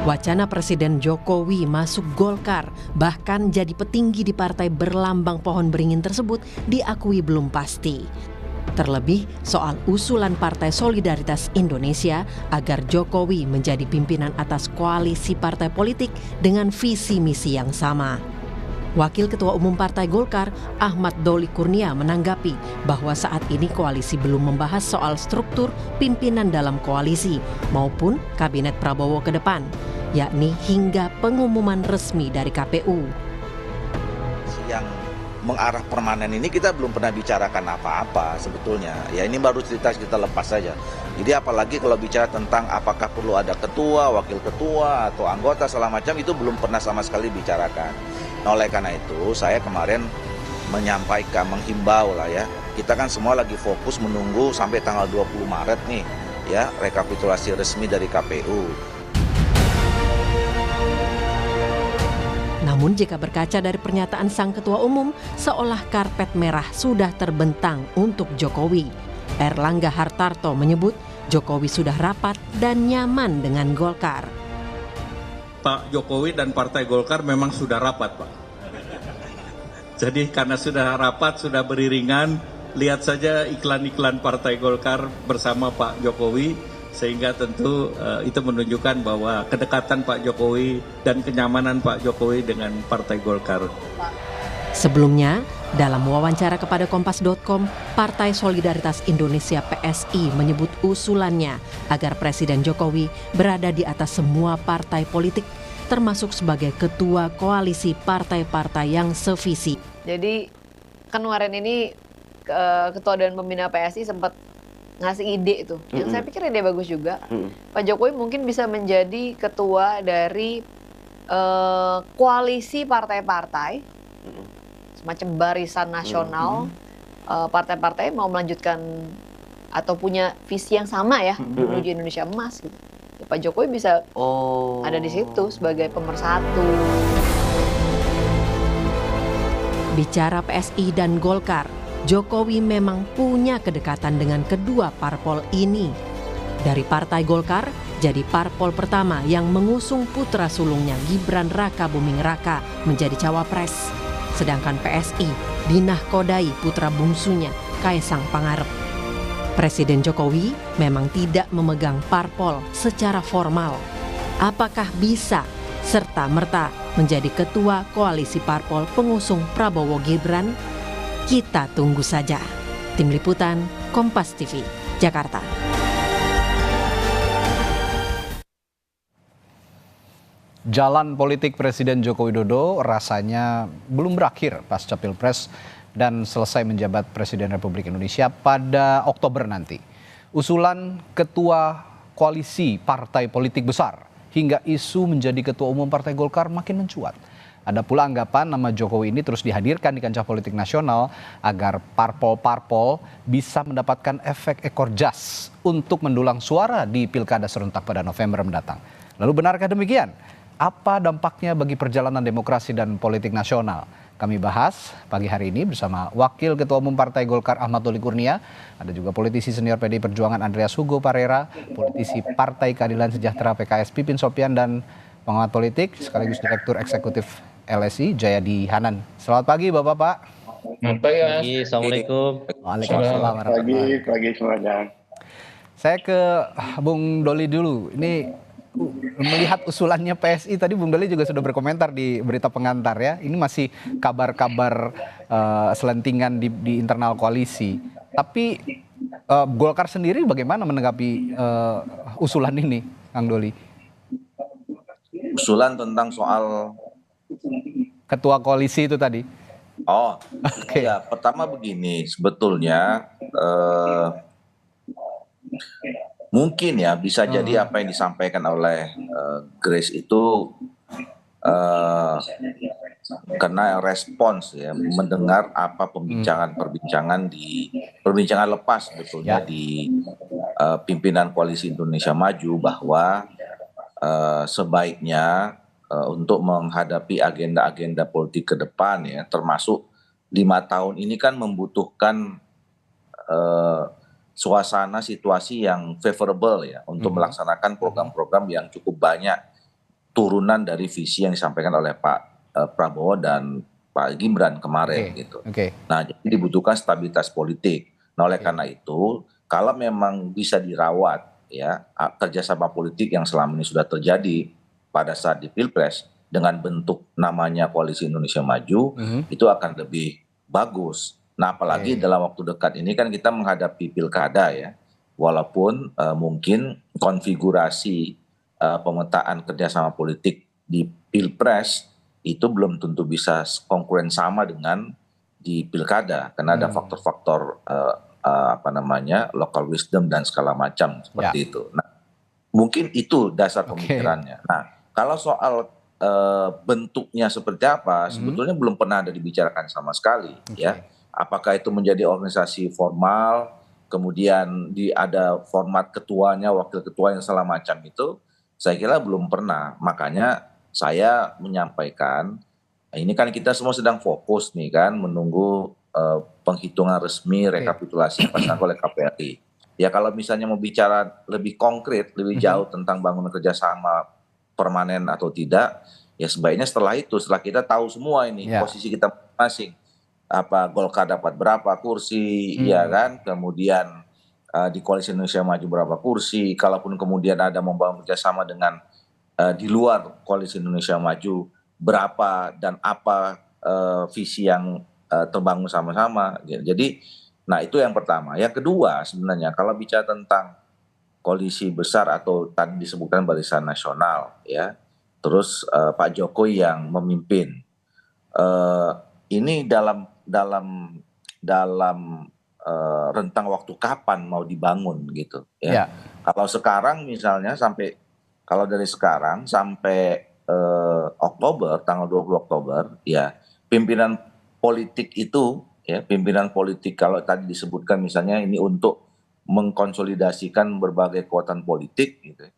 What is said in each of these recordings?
Wacana Presiden Jokowi masuk Golkar, bahkan jadi petinggi di partai berlambang pohon beringin tersebut diakui belum pasti. Terlebih soal usulan Partai Solidaritas Indonesia agar Jokowi menjadi pimpinan atas koalisi partai politik dengan visi misi yang sama. Wakil Ketua Umum Partai Golkar, Ahmad Doli Kurnia menanggapi bahwa saat ini koalisi belum membahas soal struktur pimpinan dalam koalisi maupun kabinet Prabowo ke depan, yakni hingga pengumuman resmi dari KPU. Yang mengarah permanen ini kita belum pernah bicarakan apa-apa sebetulnya. Ya ini baru cerita kita lepas saja. Jadi apalagi kalau bicara tentang apakah perlu ada ketua, wakil ketua, atau anggota segala macam itu belum pernah sama sekali bicarakan. Nah, oleh karena itu saya kemarin menyampaikan, menghimbau lah ya. Kita kan semua lagi fokus menunggu sampai tanggal 20 Maret nih ya rekapitulasi resmi dari KPU. Namun jika berkaca dari pernyataan sang ketua umum, seolah karpet merah sudah terbentang untuk Jokowi. Erlangga Hartarto menyebut Jokowi sudah rapat dan nyaman dengan Golkar. Pak Jokowi dan Partai Golkar memang sudah rapat, Pak. Jadi karena sudah rapat, sudah beriringan, lihat saja iklan-iklan Partai Golkar bersama Pak Jokowi, sehingga tentu itu menunjukkan bahwa kedekatan Pak Jokowi dan kenyamanan Pak Jokowi dengan Partai Golkar. Sebelumnya, dalam wawancara kepada Kompas.com, Partai Solidaritas Indonesia PSI menyebut usulannya agar Presiden Jokowi berada di atas semua partai politik, termasuk sebagai ketua koalisi partai-partai yang sevisi. Jadi kan kemarin ini Ketua Dewan Pembina PSI sempat ngasih ide itu, yang saya pikir ide bagus juga. Pak Jokowi mungkin bisa menjadi ketua dari koalisi partai-partai, semacam barisan nasional, partai-partai mau melanjutkan atau punya visi yang sama ya menuju Indonesia emas gitu. Ya, Pak Jokowi bisa ada di situ sebagai pemersatu. Bicara PSI dan Golkar, Jokowi memang punya kedekatan dengan kedua parpol ini. Dari Partai Golkar, jadi parpol pertama yang mengusung putra sulungnya Gibran Raka Buming Raka menjadi cawapres. Sedangkan PSI dinahkodai putra bungsunya Kaisang Pangarep. Presiden Jokowi memang tidak memegang parpol secara formal. Apakah bisa serta-merta menjadi ketua koalisi parpol pengusung Prabowo Gibran? Kita tunggu saja. Tim Liputan, Kompas TV, Jakarta. Jalan politik Presiden Joko Widodo rasanya belum berakhir pasca Pilpres dan selesai menjabat Presiden Republik Indonesia pada Oktober nanti. Usulan ketua koalisi partai politik besar hingga isu menjadi ketua umum Partai Golkar makin mencuat. Ada pula anggapan nama Jokowi ini terus dihadirkan di kancah politik nasional agar parpol-parpol bisa mendapatkan efek ekor jas untuk mendulang suara di pilkada serentak pada November mendatang. Lalu benarkah demikian? Apa dampaknya bagi perjalanan demokrasi dan politik nasional? Kami bahas pagi hari ini bersama Wakil Ketua Umum Partai Golkar Ahmad Doli Kurnia, ada juga politisi senior PDI Perjuangan Andreas Hugo Parera, politisi Partai Keadilan Sejahtera PKS Pipin Sopian, dan pengamat politik sekaligus Direktur Eksekutif LSI Jayadi Hanan. Selamat pagi Bapak-Bapak. Selamat pagi, Assalamualaikum. Waalaikumsalam warahmatullahi wabarakatuh. Pagi semuanya. Saya ke Bung Doli dulu. Ini melihat usulannya PSI tadi Bung Doli juga sudah berkomentar di berita pengantar ya. Ini masih kabar-kabar selentingan di internal koalisi. Tapi Golkar sendiri bagaimana menanggapi usulan ini, Kang Doli? Usulan tentang soal Ketua koalisi itu tadi. Oke. Ya, pertama begini, sebetulnya mungkin ya bisa jadi apa yang disampaikan oleh Grace itu karena respons ya, mendengar apa perbincangan lepas sebetulnya di pimpinan Koalisi Indonesia Maju bahwa sebaiknya untuk menghadapi agenda-agenda politik ke depan ya, termasuk 5 tahun ini kan membutuhkan suasana situasi yang favorable ya untuk melaksanakan program-program yang cukup banyak turunan dari visi yang disampaikan oleh Pak Prabowo dan Pak Gibran kemarin gitu. Nah, jadi dibutuhkan stabilitas politik. Nah, oleh karena itu, kalau memang bisa dirawat ya kerjasama politik yang selama ini sudah terjadi pada saat di Pilpres dengan bentuk namanya Koalisi Indonesia Maju, itu akan lebih bagus. Nah, apalagi dalam waktu dekat ini kan kita menghadapi pilkada ya, walaupun mungkin konfigurasi pemetaan kerjasama politik di Pilpres itu belum tentu bisa konkuren sama dengan di pilkada, karena ada faktor-faktor local wisdom dan segala macam seperti itu. Nah, mungkin itu dasar pemikirannya. Nah, kalau soal bentuknya seperti apa, sebetulnya belum pernah ada dibicarakan sama sekali ya. Apakah itu menjadi organisasi formal, kemudian ada format ketuanya, wakil ketua yang segala macam itu, saya kira belum pernah. Makanya saya menyampaikan, ini kan kita semua sedang fokus nih kan, menunggu penghitungan resmi rekapitulasi pasangan oleh KPRI. Ya kalau misalnya mau bicara lebih konkret, lebih jauh tentang bangunan kerjasama permanen atau tidak, ya sebaiknya setelah kita tahu semua ini posisi kita masing. Golkar dapat berapa kursi, ya kan, kemudian di Koalisi Indonesia Maju berapa kursi, kalaupun kemudian ada membangun kerjasama dengan di luar Koalisi Indonesia Maju berapa dan apa visi yang terbangun sama-sama. Jadi, nah itu yang pertama. Yang kedua sebenarnya kalau bicara tentang koalisi besar atau tadi disebutkan Barisan Nasional, ya, terus Pak Jokowi yang memimpin, ini dalam rentang waktu kapan mau dibangun gitu ya. Kalau sekarang misalnya kalau dari sekarang sampai Oktober, tanggal 20 Oktober ya, pimpinan politik itu ya, pimpinan politik kalau tadi disebutkan misalnya ini untuk mengkonsolidasikan berbagai kekuatan politik gitu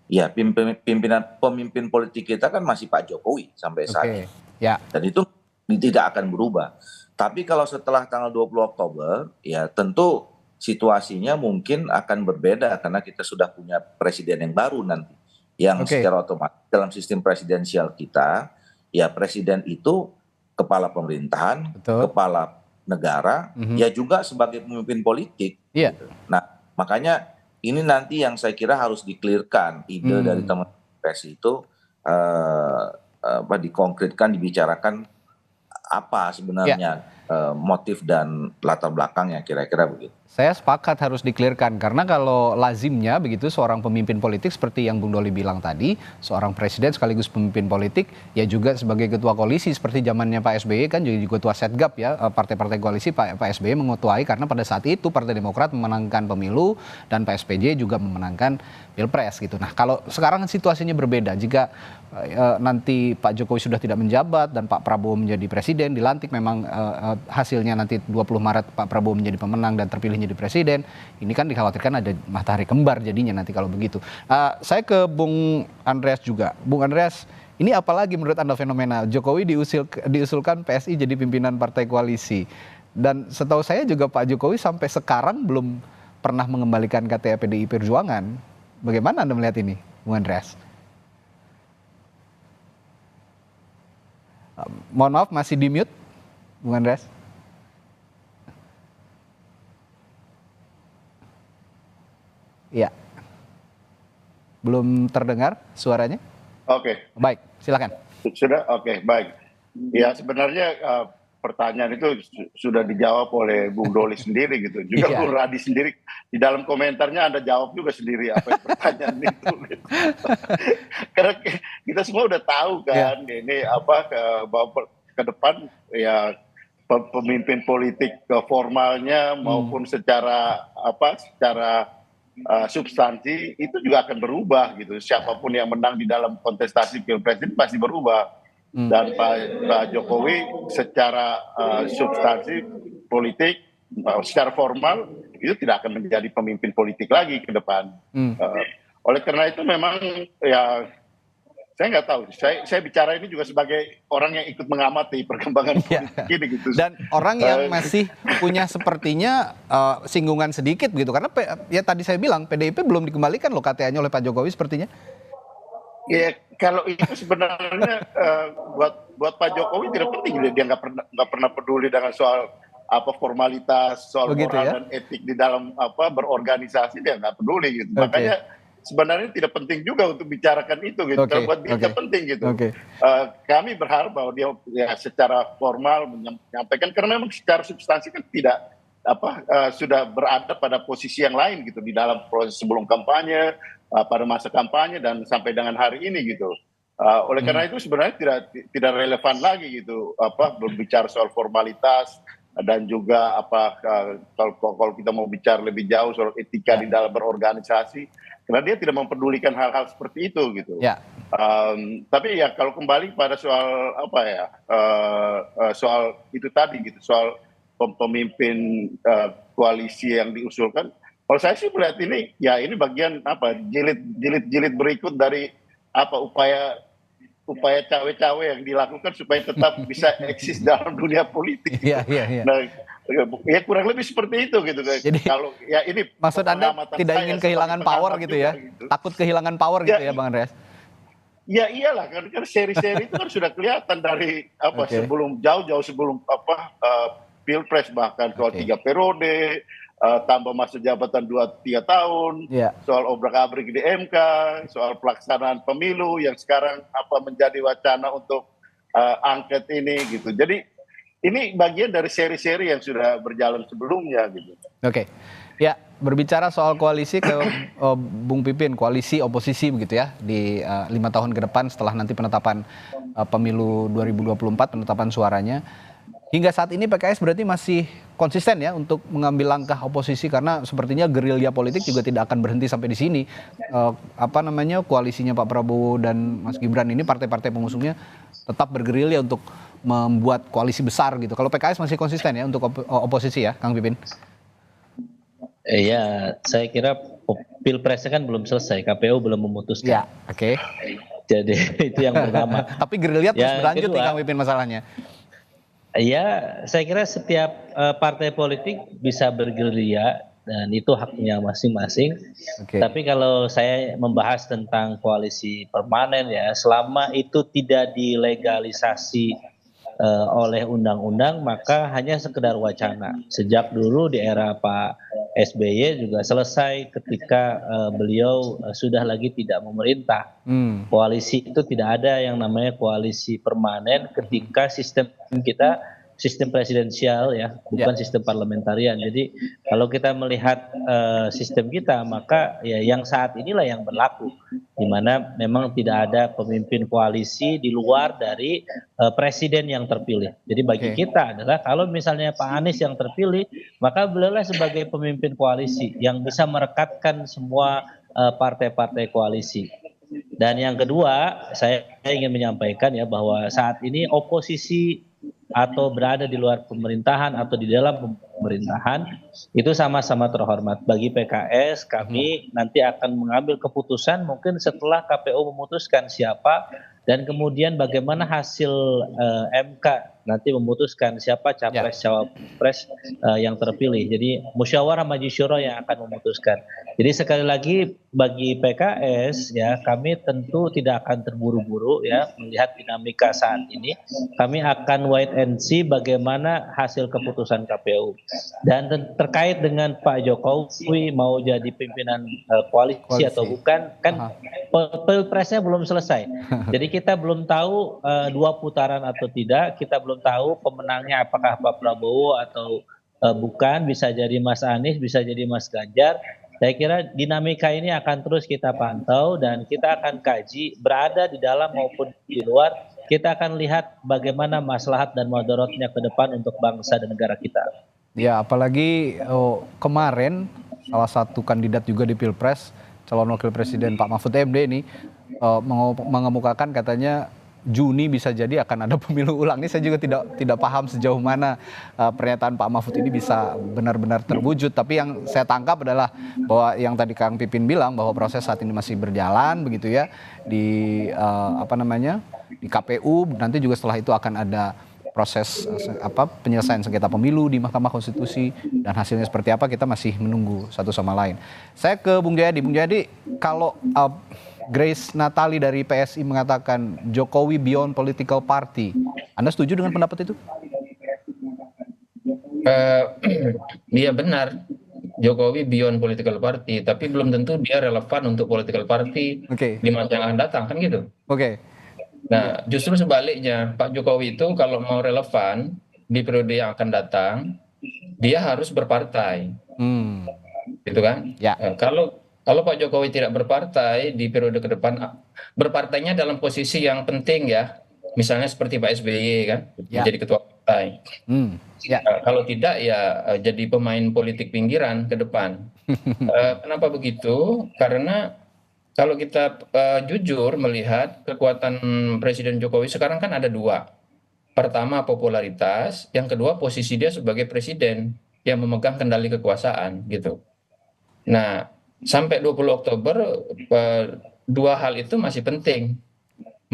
ya, pemimpin politik kita kan masih Pak Jokowi sampai saat ini. Dan itu tidak akan berubah. Tapi kalau setelah tanggal 20 Oktober, ya tentu situasinya mungkin akan berbeda karena kita sudah punya presiden yang baru nanti. Yang secara otomatis dalam sistem presidensial kita, ya presiden itu kepala pemerintahan, kepala negara, ya juga sebagai pemimpin politik. Gitu. Nah, makanya ini nanti yang saya kira harus di-clearkan ide dari teman-teman pres itu dikonkretkan, dibicarakan apa sebenarnya motif dan latar belakangnya, kira-kira begitu. Saya sepakat harus di-clearkan karena kalau lazimnya begitu seorang pemimpin politik seperti yang Bung Doli bilang tadi, seorang presiden sekaligus pemimpin politik ya juga sebagai ketua koalisi seperti zamannya Pak SBY kan jadi ketua Setgap ya, partai-partai koalisi Pak SBY mengetuai karena pada saat itu Partai Demokrat memenangkan pemilu dan Pak SBY juga memenangkan Pilpres gitu. Nah, kalau sekarang situasinya berbeda, jika nanti Pak Jokowi sudah tidak menjabat dan Pak Prabowo menjadi presiden, dilantik memang hasilnya nanti 20 Maret Pak Prabowo menjadi pemenang dan terpilih menjadi presiden, ini kan dikhawatirkan ada matahari kembar jadinya nanti kalau begitu. Saya ke Bung Andreas juga. Bung Andreas, ini apalagi menurut Anda fenomenal Jokowi diusulkan PSI jadi pimpinan partai koalisi, dan setahu saya juga Pak Jokowi sampai sekarang belum pernah mengembalikan KTA PDI Perjuangan. Bagaimana Anda melihat ini, Bung Andreas? Mohon maaf, masih di mute, Bung Andreas. Ya, belum terdengar suaranya. Oke. Baik, silakan. Sudah, oke, baik. Ya sebenarnya pertanyaan itu sudah dijawab oleh Bung Doli sendiri gitu. Juga Bung Radi sendiri di dalam komentarnya Anda jawab juga sendiri apa yang pertanyaan itu. Gitu. Karena kita semua udah tahu kan ini bahwa ke depan ya pemimpin politik formalnya maupun secara substansi itu juga akan berubah gitu. Siapapun yang menang di dalam kontestasi Pilpres ini pasti berubah. Dan Pak Jokowi secara substansi politik, secara formal itu tidak akan menjadi pemimpin politik lagi ke depan. Oleh karena itu memang ya saya nggak tahu. Saya bicara ini juga sebagai orang yang ikut mengamati perkembangan politik ini gitu. Dan orang yang masih punya sepertinya singgungan sedikit gitu, karena ya tadi saya bilang PDIP belum dikembalikan loh KTA-nya oleh Pak Jokowi sepertinya. Ya kalau itu sebenarnya buat Pak Jokowi tidak penting, dia nggak pernah peduli dengan soal apa formalitas, soal Begitu moral ya? dan etik di dalam apa berorganisasi, dia nggak peduli gitu. Oke. Makanya sebenarnya tidak penting juga untuk bicarakan itu gitu. Oke, Kalau buat dia oke. nggak penting gitu. Oke. Kami berharap bahwa dia ya secara formal menyampaikan, karena memang secara substansi kan tidak sudah berada pada posisi yang lain gitu di dalam proses sebelum kampanye, pada masa kampanye dan sampai dengan hari ini gitu. Oleh karena itu sebenarnya tidak relevan lagi gitu berbicara soal formalitas dan juga kalau kita mau bicara lebih jauh soal etika di dalam berorganisasi, karena dia tidak mempedulikan hal-hal seperti itu gitu. Ya. Tapi ya kalau kembali pada soal soal itu tadi gitu, soal pemimpin koalisi yang diusulkan, kalau saya sih melihat ini ya ini bagian jilid berikut dari upaya cawe-cawe yang dilakukan supaya tetap bisa eksis dalam dunia politik. Iya. Nah, ya kurang lebih seperti itu gitu. Jadi, kalau ya ini maksud Anda tidak ingin kehilangan power gitu ya? Gitu. Takut kehilangan power gitu ya, Bang Andreas? Ya iyalah, kan seri-seri itu kan sudah kelihatan dari sebelum jauh-jauh sebelum Pilpres, bahkan soal 3 periode, tambah masa jabatan 2-3 tahun, soal obrak-abrik di MK, soal pelaksanaan pemilu yang sekarang menjadi wacana untuk angket ini gitu. Jadi ini bagian dari seri-seri yang sudah berjalan sebelumnya gitu. Oke. Ya, berbicara soal koalisi ke Bung Pipin, koalisi oposisi begitu ya di 5 tahun ke depan setelah nanti penetapan pemilu 2024, penetapan suaranya. Hingga saat ini PKS berarti masih konsisten ya untuk mengambil langkah oposisi, karena sepertinya gerilya politik juga tidak akan berhenti sampai di sini. Koalisinya Pak Prabowo dan Mas Gibran ini, partai-partai pengusungnya tetap bergerilya untuk membuat koalisi besar gitu. Kalau PKS masih konsisten ya untuk oposisi ya, Kang Pipin? Iya, saya kira Pilpresnya kan belum selesai, KPU belum memutuskan. Ya, oke. Jadi itu yang pertama. Tapi gerilya terus berlanjut nih, Kang Pipin, masalahnya. Ya, saya kira setiap partai politik bisa bergerilya dan itu haknya masing-masing. Tapi kalau saya membahas tentang koalisi permanen ya, selama itu tidak dilegalisasi oleh undang-undang, maka hanya sekedar wacana. Sejak dulu di era Pak SBY juga selesai ketika beliau sudah lagi tidak memerintah. Koalisi itu tidak ada yang namanya koalisi permanen ketika sistem kita sistem presidensial ya, bukan sistem parlementarian. Jadi kalau kita melihat sistem kita, maka ya yang saat inilah yang berlaku, di mana memang tidak ada pemimpin koalisi di luar dari presiden yang terpilih. Jadi bagi kita adalah kalau misalnya Pak Anies yang terpilih, maka beliaulah sebagai pemimpin koalisi yang bisa merekatkan semua partai-partai koalisi. Dan yang kedua, saya ingin menyampaikan ya bahwa saat ini oposisi atau berada di luar pemerintahan atau di dalam pemerintahan itu sama-sama terhormat. Bagi PKS, kami nanti akan mengambil keputusan mungkin setelah KPU memutuskan siapa dan kemudian bagaimana hasil MK nanti memutuskan siapa capres-cawapres yang terpilih. Jadi musyawarah majelis syuro yang akan memutuskan. Jadi sekali lagi bagi PKS ya, kami tentu tidak akan terburu-buru ya melihat dinamika saat ini. Kami akan wait and see bagaimana hasil keputusan KPU. Dan terkait dengan Pak Jokowi mau jadi pimpinan koalisi atau bukan, kan Pilpresnya belum selesai. Jadi kita belum tahu 2 putaran atau tidak, kita belum tahu pemenangnya apakah Pak Prabowo atau bukan, bisa jadi Mas Anies, bisa jadi Mas Ganjar. Saya kira dinamika ini akan terus kita pantau dan kita akan kaji berada di dalam maupun di luar. Kita akan lihat bagaimana maslahat dan mudaratnya ke depan untuk bangsa dan negara kita. Ya, apalagi kemarin salah satu kandidat juga di Pilpres, calon wakil presiden Pak Mahfud MD ini mengemukakan katanya Juni bisa jadi akan ada pemilu ulang. Ini saya juga tidak paham sejauh mana pernyataan Pak Mahfud ini bisa benar-benar terwujud. Tapi yang saya tangkap adalah bahwa yang tadi Kang Pipin bilang bahwa proses saat ini masih berjalan begitu ya di di KPU. Nanti juga setelah itu akan ada proses penyelesaian sengketa pemilu di Mahkamah Konstitusi dan hasilnya seperti apa kita masih menunggu satu sama lain. Saya ke Bung Jayadi. Bung Jayadi, kalau Grace Natali dari PSI mengatakan Jokowi beyond political party, Anda setuju dengan pendapat itu? Iya benar, Jokowi beyond political party, tapi belum tentu dia relevan untuk political party di masa yang akan datang, kan gitu. Nah, justru sebaliknya, Pak Jokowi itu kalau mau relevan di periode yang akan datang, dia harus berpartai, gitu kan? Ya. Kalau Pak Jokowi tidak berpartai di periode ke depan, berpartainya dalam posisi yang penting ya, misalnya seperti Pak SBY kan, menjadi ketua partai. Kalau tidak ya jadi pemain politik pinggiran ke depan. Kenapa begitu? Karena kalau kita jujur melihat kekuatan Presiden Jokowi sekarang kan ada dua. Pertama popularitas, yang kedua posisi dia sebagai presiden yang memegang kendali kekuasaan gitu. Nah, sampai 20 Oktober dua hal itu masih penting.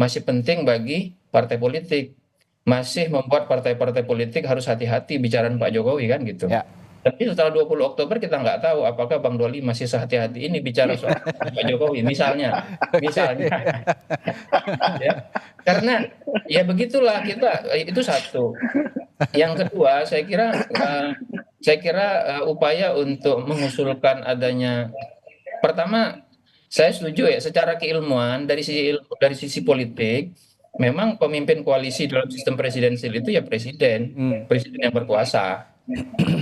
Masih penting bagi partai politik. Masih membuat partai-partai politik harus hati-hati bicara Pak Jokowi kan gitu. Tapi setelah 20 Oktober kita nggak tahu apakah Bang Doli masih sehati-hati ini bicara soal Pak Jokowi misalnya. Ya. Karena ya begitulah kita, itu satu. Yang kedua saya kira upaya untuk mengusulkan adanya, pertama saya setuju ya secara keilmuan dari sisi politik memang pemimpin koalisi dalam sistem presidensil itu ya presiden yang berkuasa.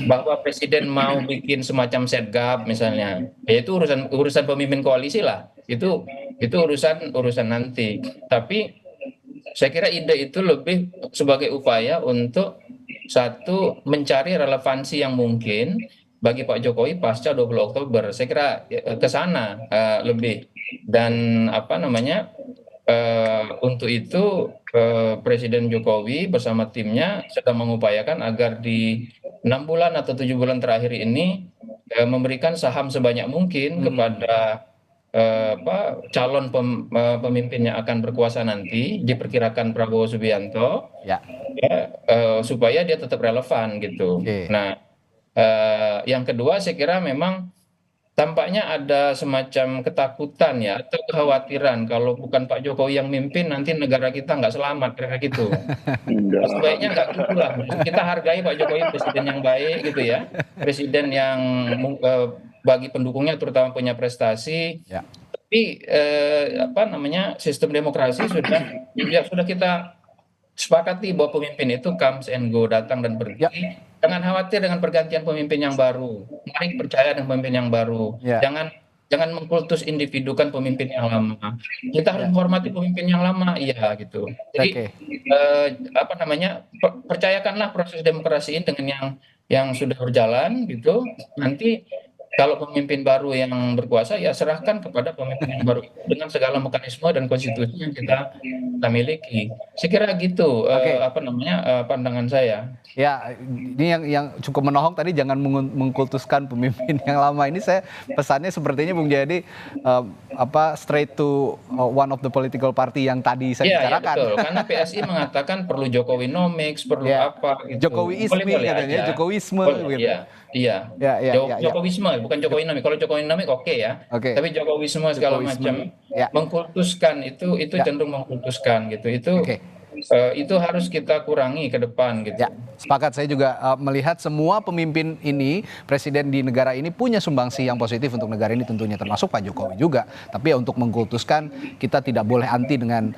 Bahwa presiden mau bikin semacam setgap misalnya, ya itu urusan pemimpin koalisi lah. Itu urusan nanti. Tapi saya kira ide itu lebih sebagai upaya untuk satu mencari relevansi yang mungkin bagi Pak Jokowi pasca 20 Oktober. Saya kira ke sana lebih. Dan untuk itu Presiden Jokowi bersama timnya sedang mengupayakan agar di 6 bulan atau 7 bulan terakhir ini memberikan saham sebanyak mungkin kepada calon pemimpin yang akan berkuasa nanti, diperkirakan Prabowo Subianto, supaya dia tetap relevan gitu. Nah, yang kedua saya kira memang tampaknya ada semacam ketakutan ya atau kekhawatiran kalau bukan Pak Jokowi yang mimpin nanti negara kita nggak selamat kira-kira gitu. Sebaiknya nggak gitu lah. Kita hargai Pak Jokowi presiden yang baik gitu ya, presiden yang bagi pendukungnya terutama punya prestasi. Tapi sistem demokrasi sudah kita sepakati bahwa pemimpin itu comes and go, datang dan pergi. Jangan khawatir dengan pergantian pemimpin yang baru. Mari percaya dengan pemimpin yang baru. Jangan mengkultus individukan pemimpin yang lama. Kita harus menghormati pemimpin yang lama, iya gitu. Jadi percayakanlah proses demokrasi ini dengan yang sudah berjalan gitu. Nanti kalau pemimpin baru yang berkuasa ya serahkan kepada pemimpin yang baru dengan segala mekanisme dan konstitusi yang kita miliki. Saya kira gitu pandangan saya. Ya, ini yang cukup menohok tadi, jangan mengkultuskan pemimpin yang lama. Ini saya pesannya sepertinya Bung Jayadi straight to one of the political party yang tadi saya bicarakan. Ya, betul. Karena PSI mengatakan perlu Jokowinomics, perlu apa gitu. Jokowisme katanya, Jokowisme gitu. Iya. Jokowisme bukan Jokowinomics. Kalau Jokowinomics oke ya. Tapi Jokowisme segala macam mengkultuskan itu cenderung mengkultuskan gitu. Itu harus kita kurangi ke depan gitu. Sepakat, saya juga melihat semua pemimpin ini, presiden di negara ini punya sumbangsi yang positif untuk negara ini tentunya, termasuk Pak Jokowi juga. Tapi ya untuk mengkultuskan kita tidak boleh anti dengan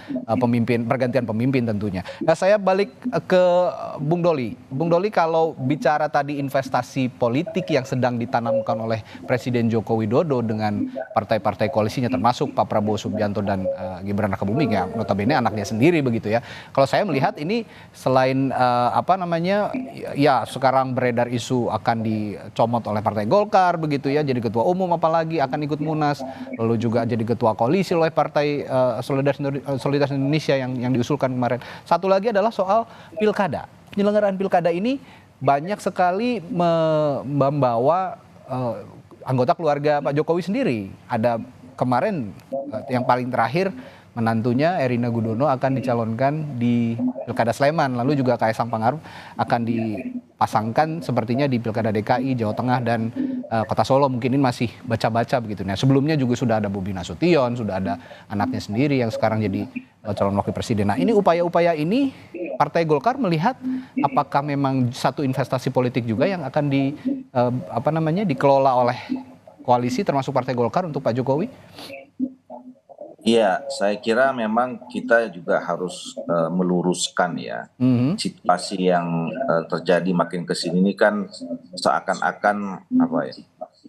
pergantian pemimpin tentunya. Nah, saya balik ke Bung Doli. Bung Doli, kalau bicara tadi investasi politik yang sedang ditanamkan oleh Presiden Joko Widodo dengan partai-partai koalisinya termasuk Pak Prabowo Subianto dan Gibran Rakabuming, ya notabene anaknya sendiri begitu ya. Kalau saya melihat ini selain sekarang beredar isu akan dicomot oleh Partai Golkar begitu ya, jadi ketua umum apalagi akan ikut Munas, lalu juga jadi ketua koalisi oleh Partai Solidaritas Indonesia yang diusulkan kemarin. Satu lagi adalah soal pilkada. Penyelenggaraan pilkada ini banyak sekali membawa anggota keluarga Pak Jokowi sendiri. Ada kemarin yang paling terakhir menantunya Erina Gudono akan dicalonkan di Pilkada Sleman, lalu juga Kaisang Pangarep akan dipasangkan sepertinya di Pilkada DKI, Jawa Tengah, dan Kota Solo. Mungkin ini masih baca-baca begitu. Nah, sebelumnya juga sudah ada Bobi Nasution, sudah ada anaknya sendiri yang sekarang jadi calon wakil presiden. Nah, ini upaya-upaya ini Partai Golkar melihat apakah memang satu investasi politik juga yang akan dikelola oleh koalisi termasuk Partai Golkar untuk Pak Jokowi? Iya, saya kira memang kita juga harus meluruskan ya situasi yang terjadi makin kesini ini kan seakan-akan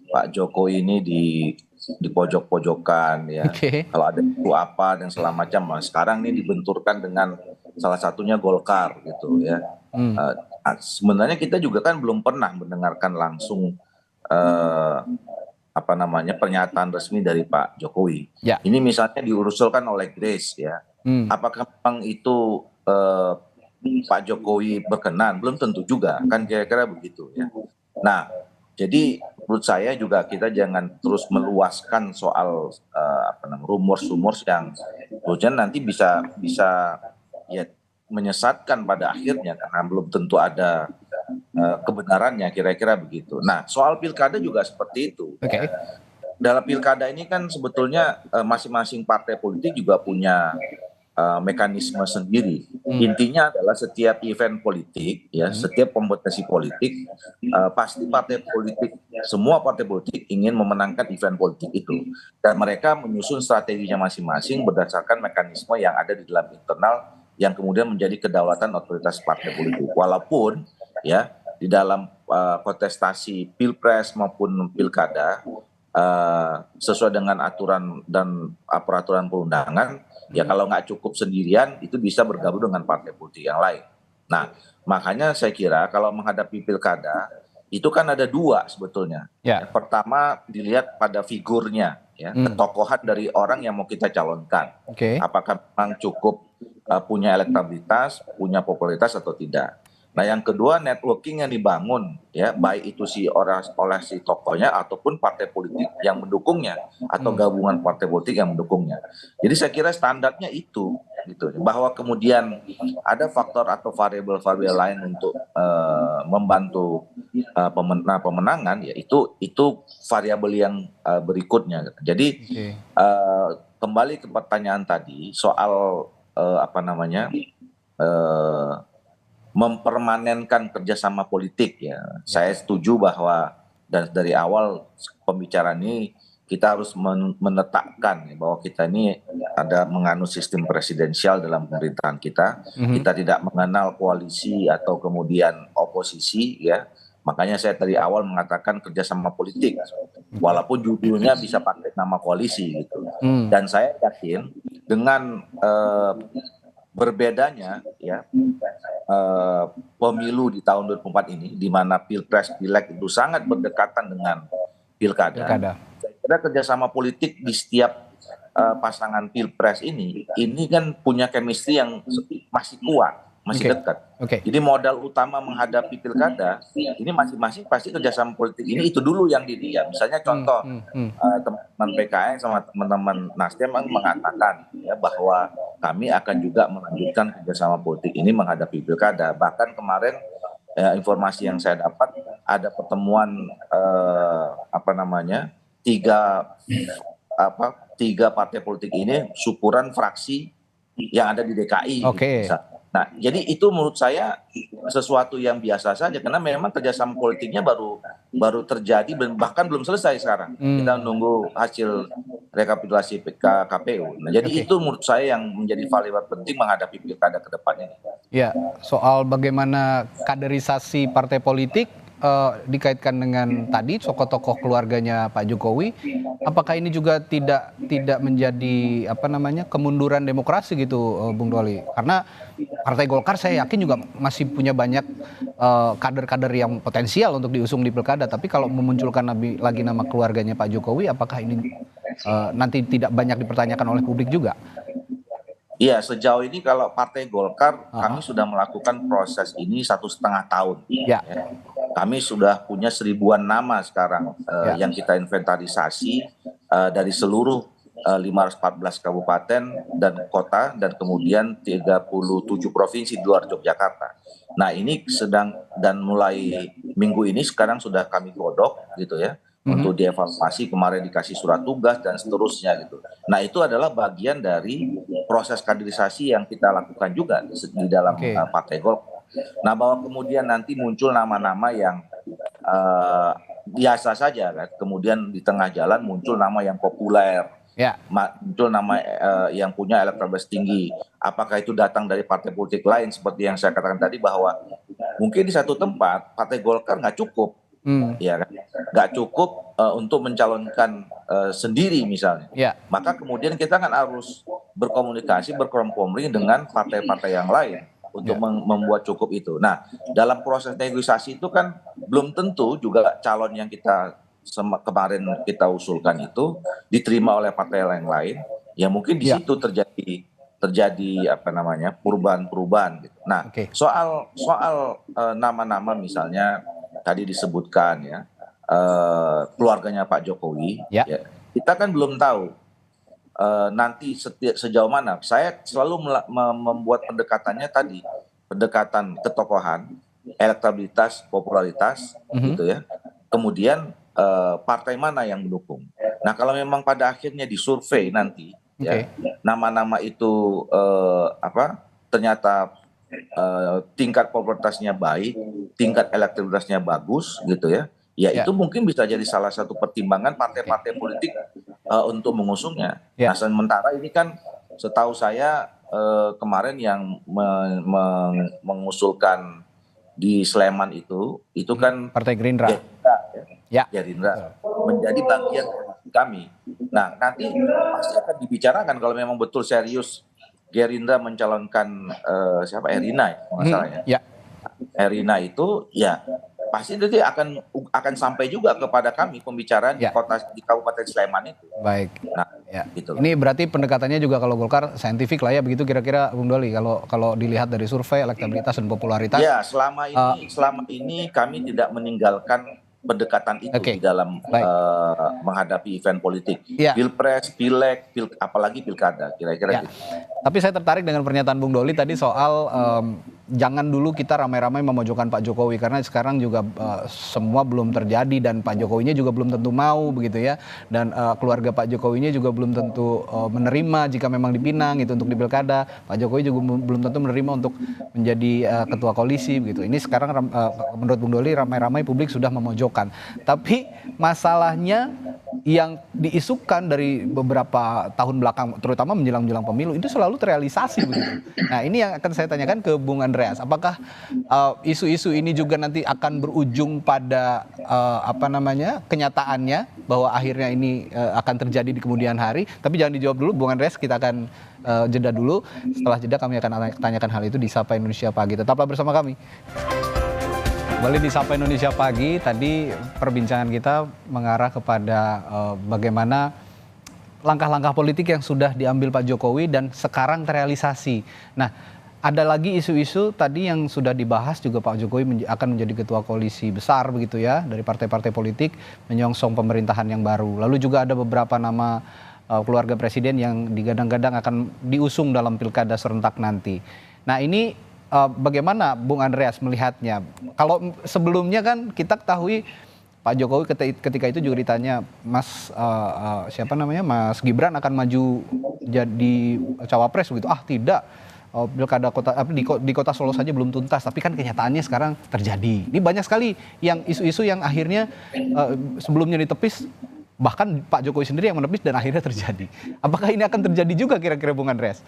Pak Jokowi ini di pojok-pojokan ya. Kalau ada itu apa dan segala macam. Sekarang ini dibenturkan dengan salah satunya Golkar gitu ya. Sebenarnya kita juga kan belum pernah mendengarkan langsung pernyataan resmi dari Pak Jokowi. Ya. Ini misalnya diusulkan oleh Grace ya. Apakah memang itu Pak Jokowi berkenan? Belum tentu juga, kan kira-kira begitu ya. Nah, jadi menurut saya juga kita jangan terus meluaskan soal rumors-rumors yang nanti bisa ya menyesatkan pada akhirnya karena belum tentu ada kebenarannya, kira-kira begitu. Nah, soal pilkada juga seperti itu. Dalam pilkada ini kan sebetulnya masing-masing partai politik juga punya mekanisme sendiri. Intinya adalah setiap event politik, ya, setiap kompetisi politik, pasti partai politik, semua partai politik ingin memenangkan event politik itu. Dan mereka menyusun strateginya masing-masing berdasarkan mekanisme yang ada di dalam internal yang kemudian menjadi kedaulatan otoritas partai politik. Walaupun ya di dalam kontestasi pilpres maupun pilkada sesuai dengan aturan dan peraturan perundangan, ya kalau nggak cukup sendirian itu bisa bergabung dengan partai politik yang lain. Nah, makanya saya kira kalau menghadapi pilkada itu kan ada dua sebetulnya. Ya. Pertama dilihat pada figurnya, ya, ketokohan dari orang yang mau kita calonkan. Apakah memang cukup punya elektabilitas, punya popularitas atau tidak. Nah, yang kedua networking yang dibangun, ya, baik itu oleh si tokohnya ataupun partai politik yang mendukungnya atau gabungan partai politik yang mendukungnya. Jadi saya kira standarnya itu, gitu. Bahwa kemudian ada faktor atau variabel-variabel lain untuk membantu pemenangan, ya itu variabel yang berikutnya. Jadi kembali ke pertanyaan tadi soal mempermanenkan kerjasama politik, ya. Saya setuju bahwa dari awal pembicaraan ini kita harus menetapkan bahwa kita ini ada menganut sistem presidensial dalam pemerintahan kita. Kita tidak mengenal koalisi atau kemudian oposisi, ya. Makanya saya dari awal mengatakan kerjasama politik, walaupun judulnya bisa pakai nama koalisi gitu. Dan saya yakin dengan berbedanya, ya, pemilu di tahun 2024 ini, di mana pilpres pileg itu sangat berdekatan dengan pilkada. Saya kira kerjasama politik di setiap pasangan pilpres ini kan punya chemistry yang masih kuat, masih dekat. Jadi modal utama menghadapi pilkada ini masing-masing pasti kerjasama politik ini itu dulu yang dilihat. Misalnya contoh teman-teman PKS sama teman-teman Nasdem mengatakan, ya, bahwa kami akan juga melanjutkan kerjasama politik ini menghadapi pilkada. Bahkan kemarin informasi yang saya dapat ada pertemuan tiga partai politik ini syukuran fraksi yang ada di DKI. Nah, jadi itu menurut saya sesuatu yang biasa saja karena memang kerjasama politiknya baru terjadi dan bahkan belum selesai sekarang. Kita nunggu hasil rekapitulasi KPU. Nah, jadi itu menurut saya yang menjadi variabel penting menghadapi pilkada ke depannya. Ya, soal bagaimana kaderisasi partai politik dikaitkan dengan tadi tokoh-tokoh keluarganya Pak Jokowi, apakah ini juga tidak menjadi kemunduran demokrasi gitu, Bung Doli? Karena Partai Golkar saya yakin juga masih punya banyak kader-kader yang potensial untuk diusung di pilkada, tapi kalau memunculkan lagi nama keluarganya Pak Jokowi, apakah ini nanti tidak banyak dipertanyakan oleh publik juga? Iya, sejauh ini kalau Partai Golkar kami sudah melakukan proses ini 1,5 tahun. Ya. Kami sudah punya 1000-an nama sekarang yang kita inventarisasi dari seluruh 514 kabupaten dan kota dan kemudian 37 provinsi di luar Yogyakarta. Nah ini dan mulai minggu ini sekarang sudah kami godok gitu ya, untuk dievaluasi, kemarin dikasih surat tugas dan seterusnya gitu. Nah itu adalah bagian dari proses kaderisasi yang kita lakukan juga di dalam Partai Golkar. Nah bahwa kemudian nanti muncul nama-nama yang biasa saja kan, kemudian di tengah jalan muncul nama yang populer, muncul nama yang punya elektabilitas tinggi. Apakah itu datang dari partai politik lain seperti yang saya katakan tadi, bahwa mungkin di satu tempat Partai Golkar nggak cukup, ya kan? Nggak cukup untuk mencalonkan sendiri misalnya. Maka kemudian kita kan harus berkomunikasi, berkompromi dengan partai-partai yang lain untuk membuat cukup itu. Nah, dalam proses negosiasi itu kan belum tentu juga calon yang kita kemarin kita usulkan itu diterima oleh partai yang lain. Ya mungkin di situ terjadi apa namanya perubahan-perubahan gitu. Nah, soal nama-nama misalnya tadi disebutkan ya, keluarganya Pak Jokowi, ya, kita kan belum tahu nanti sejauh mana. Saya selalu membuat pendekatannya tadi, pendekatan ketokohan, elektabilitas, popularitas, gitu ya. Kemudian partai mana yang mendukung. Nah kalau memang pada akhirnya disurvei nanti, ya, nama-nama itu ternyata tingkat popularitasnya baik, tingkat elektabilitasnya bagus, gitu ya. Ya itu mungkin bisa jadi salah satu pertimbangan partai-partai politik untuk mengusungnya. Nah sementara ini kan setahu saya kemarin yang mengusulkan di Sleman itu kan Partai Gerindra. Gerindra menjadi bagian kami. Nah nanti pasti akan dibicarakan kalau memang betul serius Gerindra mencalonkan siapa, Erina ya masalahnya. Erina itu ya pasti nanti akan sampai juga kepada kami pembicaraan di Kabupaten Sleman itu. Baik. Nah, gitu. Ini berarti pendekatannya juga kalau Golkar saintifik lah ya, begitu kira-kira Bung Doli, kalau dilihat dari survei elektabilitas dan popularitas. Ya, selama ini kami tidak meninggalkan pendekatan itu di dalam menghadapi event politik. Pilpres, pileg, apalagi pilkada, kira-kira gitu. Tapi saya tertarik dengan pernyataan Bung Doli tadi soal jangan dulu kita ramai-ramai memojokkan Pak Jokowi, karena sekarang juga semua belum terjadi dan Pak Jokowinya juga belum tentu mau begitu ya, dan keluarga Pak Jokowinya juga belum tentu menerima jika memang dipinang itu untuk di pilkada. Pak Jokowi juga belum tentu menerima untuk menjadi ketua koalisi begitu. Ini sekarang menurut Bung Doli ramai-ramai publik sudah memojokkan. Tapi masalahnya yang diisukan dari beberapa tahun belakang, terutama menjelang pemilu, itu selalu terrealisasi begitu. Nah ini yang akan saya tanyakan ke Bung Andreas, apakah isu-isu ini juga nanti akan berujung pada kenyataannya bahwa akhirnya ini akan terjadi di kemudian hari? Tapi jangan dijawab dulu Bung Andreas, kita akan jeda dulu. Setelah jeda kami akan tanyakan hal itu di Sapa Indonesia Pagi. Tetaplah bersama kami. Kembali di Sapa Indonesia Pagi, tadi perbincangan kita mengarah kepada bagaimana langkah-langkah politik yang sudah diambil Pak Jokowi dan sekarang terrealisasi. Nah, ada lagi isu-isu tadi yang sudah dibahas juga, Pak Jokowi akan menjadi ketua koalisi besar begitu ya, dari partai-partai politik menyongsong pemerintahan yang baru. Lalu juga ada beberapa nama keluarga presiden yang digadang-gadang akan diusung dalam pilkada serentak nanti. Nah ini bagaimana Bung Andreas melihatnya? Kalau sebelumnya kan kita ketahui Pak Jokowi ketika itu juga ditanya, Mas Gibran akan maju jadi cawapres begitu? Tidak, pilkada di kota Solo saja belum tuntas, tapi kan kenyataannya sekarang terjadi. Ini banyak sekali yang isu-isu yang akhirnya sebelumnya ditepis, bahkan Pak Jokowi sendiri yang menepis dan akhirnya terjadi. Apakah ini akan terjadi juga kira-kira Bung Andreas?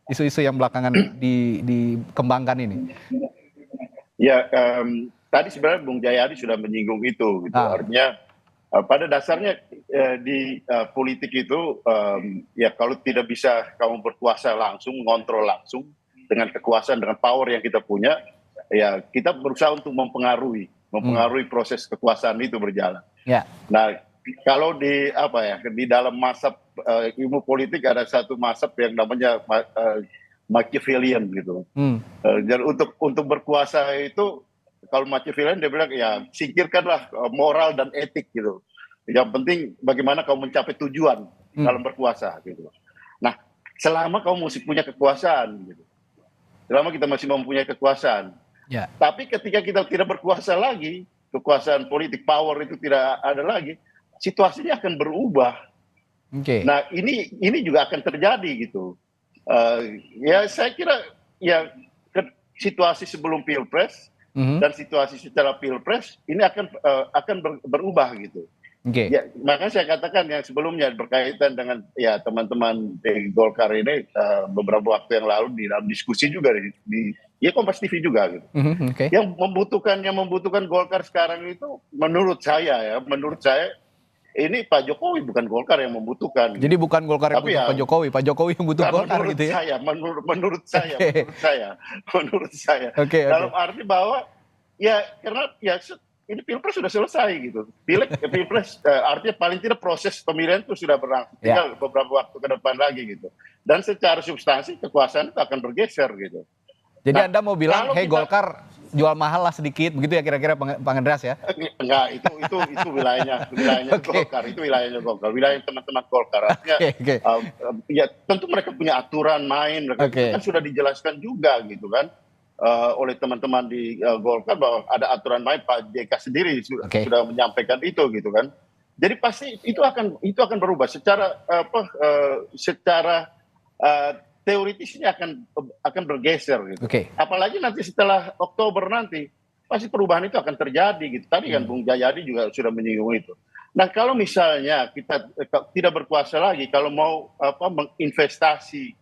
Isu-isu yang belakangan dikembangkan ini. Ya, tadi sebenarnya Bung Jayadi sudah menyinggung itu, gitu. Artinya pada dasarnya di politik itu ya kalau tidak bisa kamu berkuasa langsung, mengontrol langsung dengan kekuasaan, dengan power yang kita punya, ya kita berusaha untuk mempengaruhi proses kekuasaan itu berjalan. Nah, kalau di dalam mazhab ilmu politik ada satu mazhab yang namanya Machiavellian gitu. Dan untuk berkuasa itu, kalau Machiavellian dia bilang ya singkirkanlah moral dan etik gitu. Yang penting bagaimana kau mencapai tujuan. dalam berkuasa gitu. Nah, selama kamu masih punya kekuasaan gitu. Selama kita masih mempunyai kekuasaan. Ya. Tapi ketika kita tidak berkuasa lagi, kekuasaan politik, power itu tidak ada lagi, situasinya akan berubah. Nah, ini juga akan terjadi gitu. Ya saya kira ya situasi sebelum Pilpres dan situasi setelah Pilpres ini akan berubah gitu. Ya, makanya saya katakan yang sebelumnya berkaitan dengan ya teman-teman di Golkar ini beberapa waktu yang lalu di dalam diskusi juga di ya Kompas TV juga gitu. Yang membutuhkan Golkar sekarang itu menurut saya ini Pak Jokowi bukan Golkar yang membutuhkan. Jadi bukan Golkar yang butuh Pak Jokowi, Pak Jokowi yang butuh Golkar gitu ya? Menurut saya. Dalam arti bahwa ya karena ya ini Pilpres sudah selesai gitu. Pilpres artinya paling tidak proses pemilihan itu sudah berlangsung. Tinggal beberapa waktu ke depan lagi gitu. Dan secara substansi kekuasaan itu akan bergeser gitu. Jadi Anda mau bilang, hey Golkar jual mahal lah sedikit, begitu ya kira-kira Pak Andreas ya? Enggak, itu wilayahnya Golkar, itu wilayahnya Golkar, wilayah teman-teman Golkar. Artinya, ya tentu mereka punya aturan main, mereka kan sudah dijelaskan juga gitu kan. Oleh teman-teman di Golkar bahwa ada aturan main, Pak JK sendiri sudah menyampaikan itu gitu kan. Jadi pasti itu akan berubah secara teoritisnya akan bergeser gitu. Apalagi nanti setelah Oktober nanti pasti perubahan itu akan terjadi gitu. Tadi kan Bung Jayadi juga sudah menyinggung itu. Nah kalau misalnya kita tidak berkuasa lagi, kalau mau menginvestasi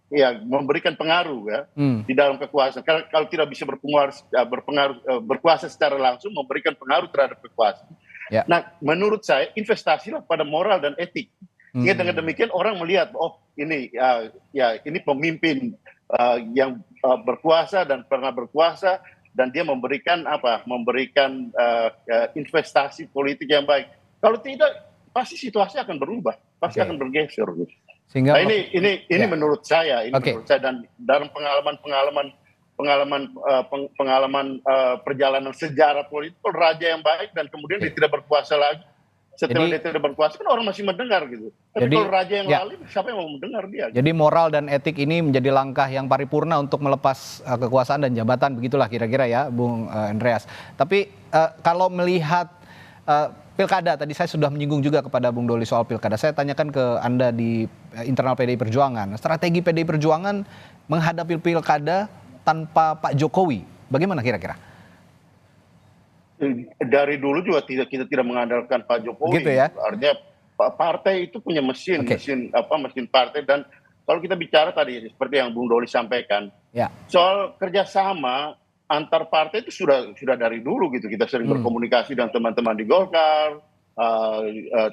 ya memberikan pengaruh ya di dalam kekuasaan. Kalau tidak bisa berkuasa secara langsung, memberikan pengaruh terhadap kekuasaan. Ya. Nah, menurut saya investasilah pada moral dan etik. Sehingga dengan demikian orang melihat, oh ini ini pemimpin yang berkuasa dan pernah berkuasa dan dia memberikan investasi politik yang baik. Kalau tidak, pasti situasi akan berubah, pasti akan bergeser. Sehingga nah, ini menurut saya, menurut saya dan dalam pengalaman perjalanan sejarah politik, raja yang baik dan kemudian dia tidak berkuasa lagi. Setelah dia tidak berkuasa kan orang masih mendengar gitu. Tapi kalau raja yang lalu, siapa yang mau mendengar dia? Jadi moral dan etik ini menjadi langkah yang paripurna untuk melepas kekuasaan dan jabatan, begitulah kira-kira ya, Bung Andreas. Tapi kalau melihat Pilkada, tadi saya sudah menyinggung juga kepada Bung Doli soal Pilkada. Saya tanyakan ke Anda di internal PDI Perjuangan. Strategi PDI Perjuangan menghadapi Pilkada tanpa Pak Jokowi, bagaimana kira-kira? Dari dulu juga kita tidak mengandalkan Pak Jokowi. Gitu ya? Artinya partai itu punya mesin partai. Dan kalau kita bicara tadi seperti yang Bung Doli sampaikan, soal kerjasama antar partai itu sudah dari dulu gitu. Kita sering berkomunikasi dengan teman-teman di Golkar,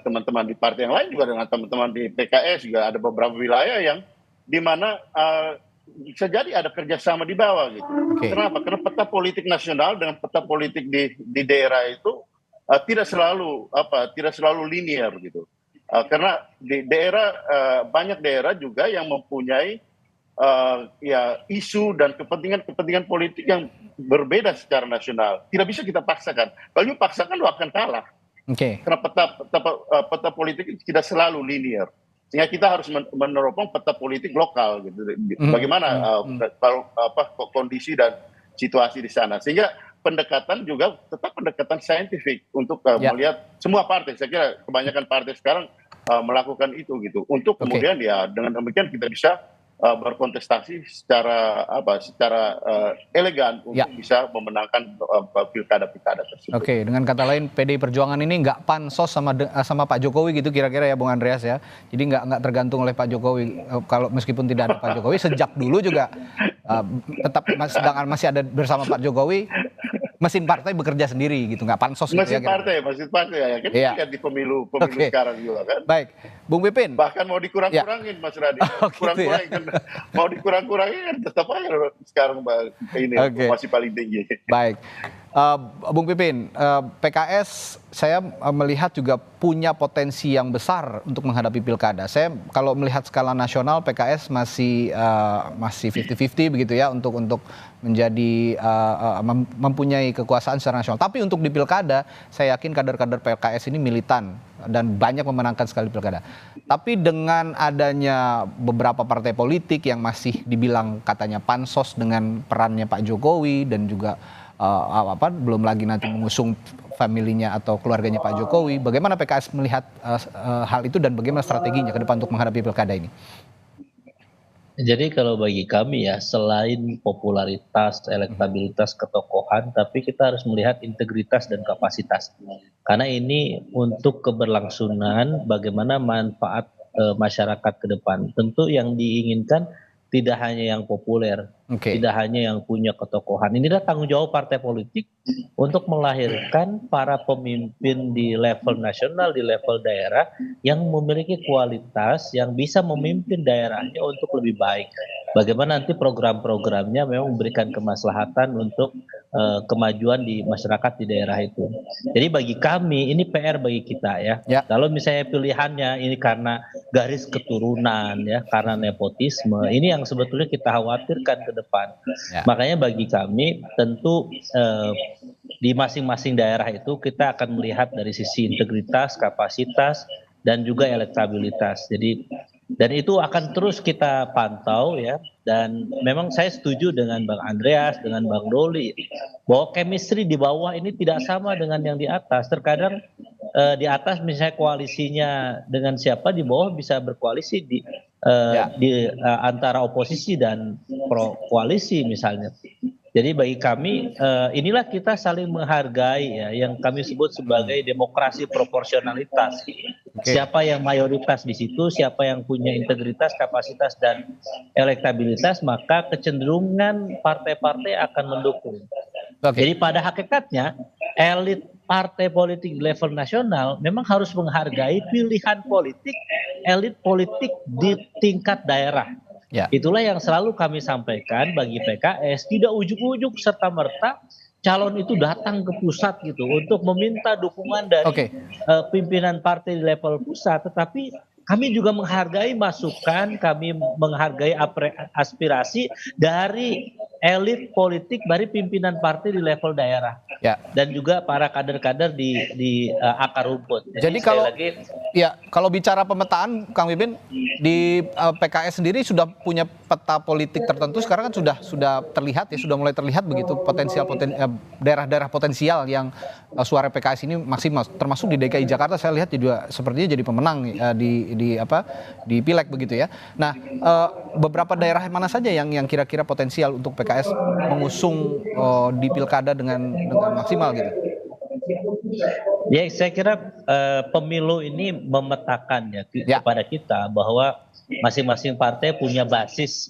teman-teman di partai yang lain juga dengan teman-teman di PKS juga ada beberapa wilayah yang di mana bisa jadi ada kerjasama di bawah gitu. Kenapa? Karena peta politik nasional dengan peta politik di daerah itu tidak selalu linear gitu. Karena di daerah banyak daerah juga yang mempunyai isu dan kepentingan politik yang berbeda secara nasional. Tidak bisa kita paksakan. Kalau dipaksakan lo akan kalah. Karena peta politik itu tidak selalu linear. Sehingga kita harus meneropong peta politik lokal gitu. Bagaimana kondisi dan situasi di sana. Sehingga pendekatan juga tetap pendekatan saintifik untuk melihat semua partai. Saya kira kebanyakan partai sekarang melakukan itu gitu. Untuk kemudian ya dengan demikian kita bisa berkontestasi secara elegan untuk bisa memenangkan pilkada-pilkada tersebut. Dengan kata lain PDI Perjuangan ini nggak pansos sama Pak Jokowi gitu kira-kira ya Bung Andreas ya. Jadi nggak tergantung oleh Pak Jokowi. Kalau meskipun tidak ada Pak Jokowi sejak dulu juga tetap masih ada bersama Pak Jokowi. Mesin partai bekerja sendiri gitu, nggak pansos gitu mesin partai ya. Kan lihat di pemilu sekarang juga kan. Baik, Bung Pipin. Bahkan mau dikurang-kurangin Mas Radhi. Mau dikurang-kurangin kan tetap aja sekarang ini masih paling tinggi. Baik. Bung Pipin, PKS saya melihat juga punya potensi yang besar untuk menghadapi pilkada. Saya kalau melihat skala nasional PKS masih 50-50 begitu ya untuk menjadi mempunyai kekuasaan secara nasional. Tapi untuk di pilkada, saya yakin kader-kader PKS ini militan dan banyak memenangkan sekali pilkada. Tapi dengan adanya beberapa partai politik yang masih dibilang katanya pansos dengan perannya Pak Jokowi dan juga belum lagi nanti mengusung familinya atau keluarganya Pak Jokowi, bagaimana PKS melihat hal itu dan bagaimana strateginya ke depan untuk menghadapi pilkada ini? Jadi kalau bagi kami ya, selain popularitas, elektabilitas, ketokohan, tapi kita harus melihat integritas dan kapasitas. Karena ini untuk keberlangsungan bagaimana manfaat masyarakat ke depan. Tentu yang diinginkan tidak hanya yang populer, tidak hanya yang punya ketokohan. Inilah tanggung jawab partai politik untuk melahirkan para pemimpin di level nasional, di level daerah yang memiliki kualitas, yang bisa memimpin daerahnya untuk lebih baik. Bagaimana nanti program-programnya memang memberikan kemaslahatan untuk kemajuan di masyarakat di daerah itu. Jadi bagi kami ini PR bagi kita ya. Kalau misalnya pilihannya ini karena garis keturunan ya, karena nepotisme, ini yang sebetulnya kita khawatirkan ke depan. Makanya bagi kami tentu di masing-masing daerah itu kita akan melihat dari sisi integritas, kapasitas, dan juga elektabilitas. Jadi dan itu akan terus kita pantau ya. Dan memang saya setuju dengan Bang Andreas, dengan Bang Doli bahwa chemistry di bawah ini tidak sama dengan yang di atas. Terkadang di atas misalnya koalisinya dengan siapa, di bawah bisa berkoalisi di antara oposisi dan pro koalisi misalnya. Jadi bagi kami inilah kita saling menghargai ya, yang kami sebut sebagai demokrasi proporsionalitas. Siapa yang mayoritas di situ, siapa yang punya integritas, kapasitas dan elektabilitas, maka kecenderungan partai-partai akan mendukung. Jadi pada hakikatnya elit partai politik di level nasional memang harus menghargai pilihan politik elit politik di tingkat daerah. Itulah yang selalu kami sampaikan bagi PKS, tidak ujuk-ujuk serta-merta calon itu datang ke pusat gitu untuk meminta dukungan dari pimpinan partai di level pusat, tetapi kami juga menghargai masukan, kami menghargai aspirasi dari elit politik, dari pimpinan partai di level daerah, dan juga para kader-kader di akar rumput. Jadi kalau kalau bicara pemetaan, Kang Pipin, di PKS sendiri sudah punya peta politik tertentu sekarang kan sudah terlihat ya, sudah mulai terlihat begitu daerah-daerah potensial yang suara PKS ini maksimal, termasuk di DKI Jakarta saya lihat juga sepertinya jadi pemenang di pileg begitu ya. Nah, beberapa daerah mana saja yang kira-kira potensial untuk PKS mengusung di pilkada dengan maksimal gitu? Ya, saya kira pemilu ini memetakan ya kepada kita bahwa masing-masing partai punya basis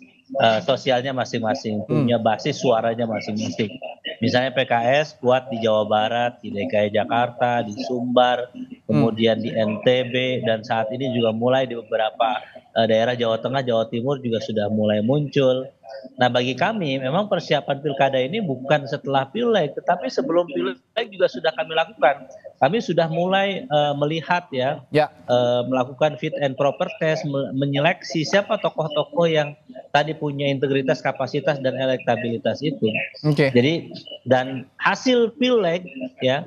sosialnya masing-masing, punya basis suaranya masing-masing. Misalnya PKS kuat di Jawa Barat, di DKI Jakarta, di Sumbar, kemudian di NTB, dan saat ini juga mulai di beberapa daerah Jawa Tengah, Jawa Timur juga sudah mulai muncul. Nah, bagi kami memang persiapan pilkada ini bukan setelah pileg, tetapi sebelum pileg juga sudah kami lakukan. Kami sudah mulai melihat melakukan fit and proper test, menyeleksi siapa tokoh-tokoh yang tadi punya integritas, kapasitas, dan elektabilitas itu. Jadi dan hasil pileg ya,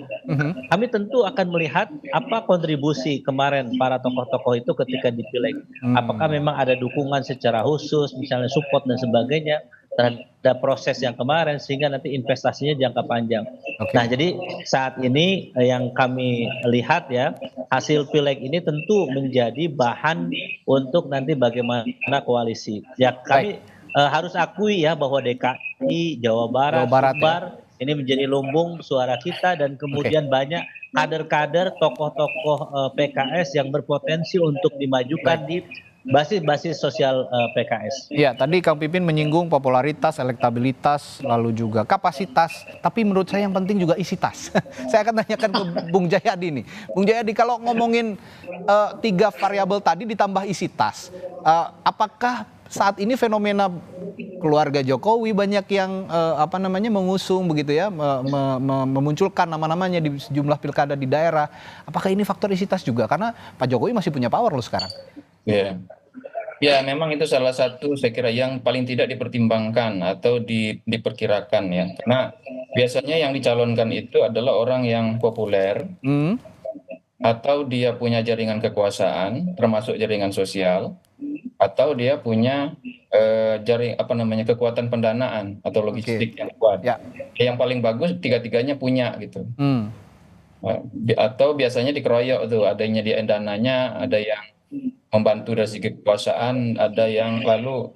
kami tentu akan melihat apa kontribusi kemarin para tokoh-tokoh itu ketika di pileg. Apakah memang ada dukungan secara khusus, misalnya support dan sebagainya terhadap proses yang kemarin, sehingga nanti investasinya jangka panjang. Nah, jadi saat ini yang kami lihat ya, hasil pileg ini tentu menjadi bahan untuk nanti bagaimana koalisi. Ya, kami harus akui ya bahwa DKI, Jawa Barat Sumbar, ini menjadi lumbung suara kita, dan kemudian banyak kader-kader, tokoh-tokoh PKS yang berpotensi untuk dimajukan di basis sosial PKS. Iya, tadi Kang Pipin menyinggung popularitas, elektabilitas, lalu juga kapasitas. Tapi menurut saya yang penting juga isi tas. Saya akan tanyakan ke Bung Jayadi nih. Bung Jayadi, kalau ngomongin 3 variabel tadi ditambah isi tas, apakah saat ini fenomena keluarga Jokowi banyak yang mengusung begitu ya, memunculkan nama-namanya di sejumlah pilkada di daerah. Apakah ini faktor isitas juga? Karena Pak Jokowi masih punya power loh sekarang. Ya. Ya, memang itu salah satu saya kira yang paling tidak dipertimbangkan atau diperkirakan ya. Karena biasanya yang dicalonkan itu adalah orang yang populer atau dia punya jaringan kekuasaan, termasuk jaringan sosial, atau dia punya kekuatan pendanaan atau logistik yang kuat. Ya. Yang paling bagus tiga-tiganya punya gitu. Atau biasanya dikeroyok tuh, adanya di dananya, ada yang membantu dari segi kekuasaan, ada yang lalu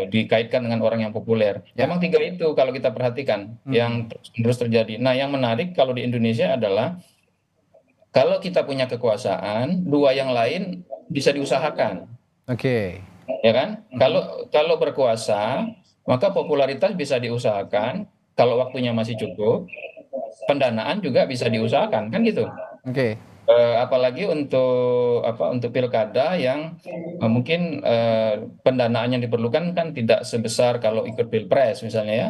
dikaitkan dengan orang yang populer. Memang tiga itu kalau kita perhatikan yang terus terjadi. Nah, yang menarik kalau di Indonesia adalah kalau kita punya kekuasaan, dua yang lain bisa diusahakan. Oke. Ya kan? Kalau berkuasa, maka popularitas bisa diusahakan. Kalau waktunya masih cukup, pendanaan juga bisa diusahakan, kan gitu. Oke. Apalagi untuk pilkada yang mungkin pendanaan yang diperlukan kan tidak sebesar kalau ikut pilpres misalnya ya.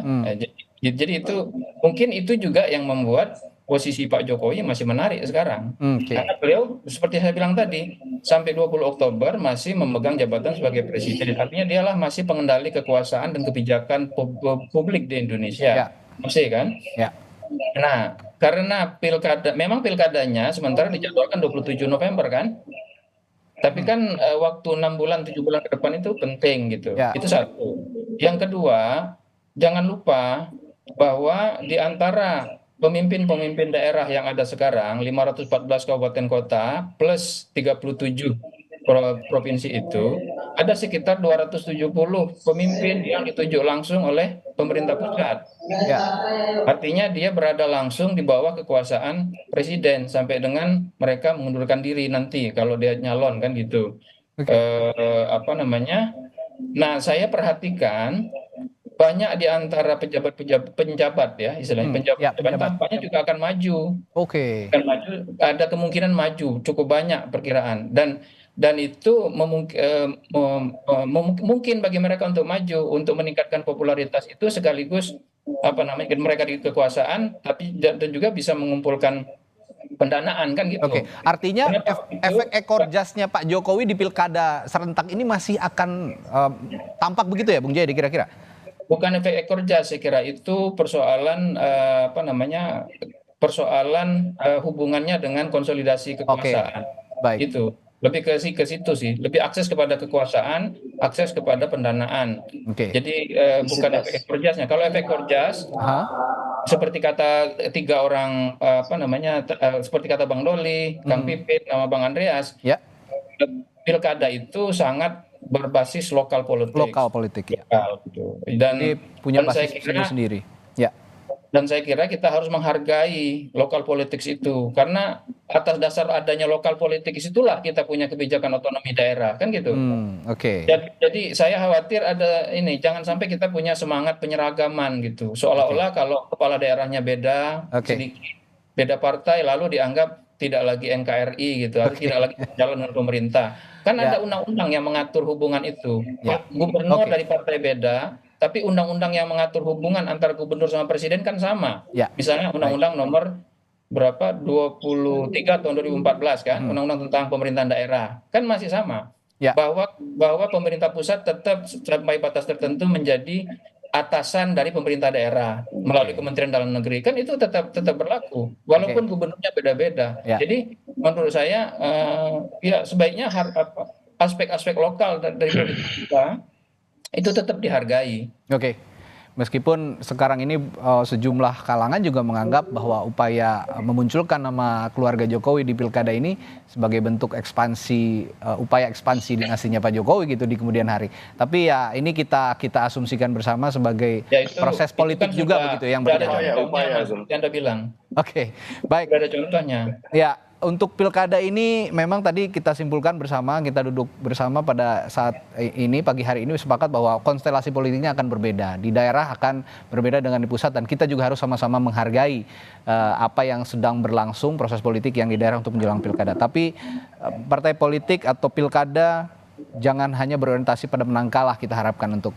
Jadi itu mungkin itu juga yang membuat posisi Pak Jokowi masih menarik sekarang. Karena beliau seperti saya bilang tadi sampai 20 Oktober masih memegang jabatan sebagai presiden. Artinya dialah masih pengendali kekuasaan dan kebijakan publik di Indonesia. Masih kan? Ya. Nah, karena memang pilkadanya sementara dijadwalkan 27 November kan? Tapi kan waktu 6 bulan, 7 bulan ke depan itu penting gitu. Itu satu. Yang kedua, jangan lupa bahwa di antara pemimpin-pemimpin daerah yang ada sekarang, 514 kabupaten kota plus 37 provinsi itu, ada sekitar 270 pemimpin yang ditunjuk langsung oleh pemerintah pusat. Artinya dia berada langsung di bawah kekuasaan presiden sampai dengan mereka mengundurkan diri nanti kalau dia nyalon kan gitu. Nah, saya perhatikan banyak di antara penjabat ya, istilahnya penjabat tampaknya juga akan maju. Akan maju, ada kemungkinan maju cukup banyak perkiraan dan itu mungkin bagi mereka untuk maju untuk meningkatkan popularitas itu sekaligus mereka di kekuasaan tapi dan juga bisa mengumpulkan pendanaan kan gitu. Artinya efek ekor jasnya Pak Jokowi di pilkada serentak ini masih akan tampak begitu ya Bung Jayadi kira-kira? Bukan efek ekor jas, saya kira itu persoalan hubungannya dengan konsolidasi kekuasaan. Baik. Itu lebih ke situ sih, lebih akses kepada kekuasaan, akses kepada pendanaan. Jadi bukan efek ekor jasnya. Kalau efek ekor jas, seperti kata tiga orang seperti kata Bang Doli, Kang Pipin, sama Bang Andreas, pilkada itu sangat berbasis lokal politik. Gitu. Dan punya basis sendiri. Dan saya kira kita harus menghargai lokal politik itu karena atas dasar adanya lokal politik itulah kita punya kebijakan otonomi daerah kan gitu. Jadi saya khawatir ada jangan sampai kita punya semangat penyeragaman gitu. Seolah-olah kalau kepala daerahnya beda, sedikit beda partai lalu dianggap tidak lagi NKRI gitu, atau tidak lagi jalan dengan pemerintah. Kan ada undang-undang yang mengatur hubungan itu. Gubernur dari partai beda, tapi undang-undang yang mengatur hubungan antara gubernur sama presiden kan sama. Misalnya undang-undang nomor berapa 23 tahun 2014 kan, undang-undang tentang pemerintahan daerah kan masih sama. Bahwa pemerintah pusat tetap sampai batas tertentu menjadi atasan dari pemerintah daerah melalui Kementerian Dalam Negeri kan itu tetap berlaku walaupun gubernurnya beda-beda. Jadi menurut saya sebaiknya aspek-aspek lokal dari politik kita itu tetap dihargai. Meskipun sekarang ini sejumlah kalangan juga menganggap bahwa upaya memunculkan nama keluarga Jokowi di pilkada ini sebagai bentuk upaya ekspansi dinastinya Pak Jokowi gitu di kemudian hari. Tapi ya ini kita asumsikan bersama sebagai proses politik kan juga begitu yang berjalan. Upaya yang Anda bilang. Baik. Ada contohnya. Ya. Untuk pilkada ini memang tadi kita simpulkan bersama, kita duduk bersama pada saat ini, pagi hari ini sepakat bahwa konstelasi politiknya akan berbeda. Di daerah akan berbeda dengan di pusat dan kita juga harus sama-sama menghargai apa yang sedang berlangsung proses politik yang di daerah untuk menjelang pilkada. Tapi partai politik atau pilkada jangan hanya berorientasi pada menang kalah kita harapkan untuk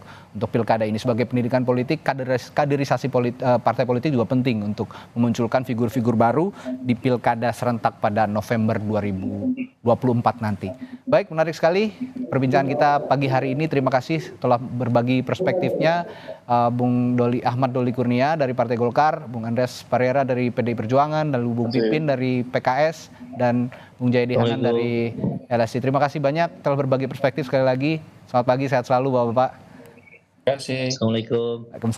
pilkada ini. Sebagai pendidikan politik, kaderisasi partai politik juga penting untuk memunculkan figur-figur baru di pilkada serentak pada November 2024 nanti. Baik, menarik sekali perbincangan kita pagi hari ini. Terima kasih telah berbagi perspektifnya, Bung Ahmad Doli Kurnia dari Partai Golkar, Bung Andreas Parera dari PDI Perjuangan, lalu Bung Pipin dari PKS, dan Bung Jayadi Hanan dari LSI. Terima kasih banyak telah berbagi perspektif sekali lagi. Selamat pagi, sehat selalu Bapak-Bapak. Terima kasih. Assalamualaikum.